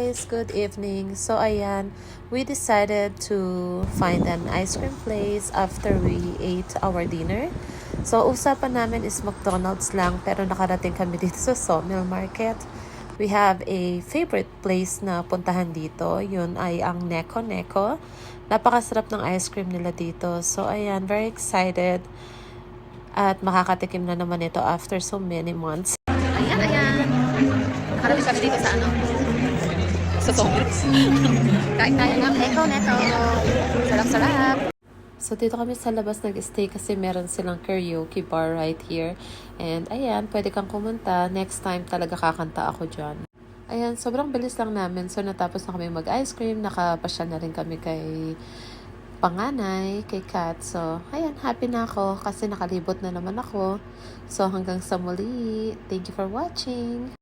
guys! Good evening. So ayan, we decided to find an ice cream place after we ate our dinner. So usapan namin is McDonald's lang pero nakarating kami dito sa Sawmill Market. We have a favorite place na puntahan dito. Yun ay ang Neko Neko. Napakasarap ng ice cream nila dito. So ayan, very excited. At makakatikim na naman ito after so many months. Ayan. Nakarating kami dito sa sa Sawmill. Kain tayo ng Neko Neko. Sarap-sarap. So, dito kami sa labas nag-stay kasi meron silang karaoke bar right here. And, ayan, pwede kang kumunta. Next time talaga kakanta ako dyan. Ayan, sobrang bilis lang namin. So, natapos na kami mag-ice cream. Nakapasyal na rin kami kay panganay, kay Kat. So, ayan, happy na ako kasi nakalibot na naman ako. So, hanggang sa muli. Thank you for watching.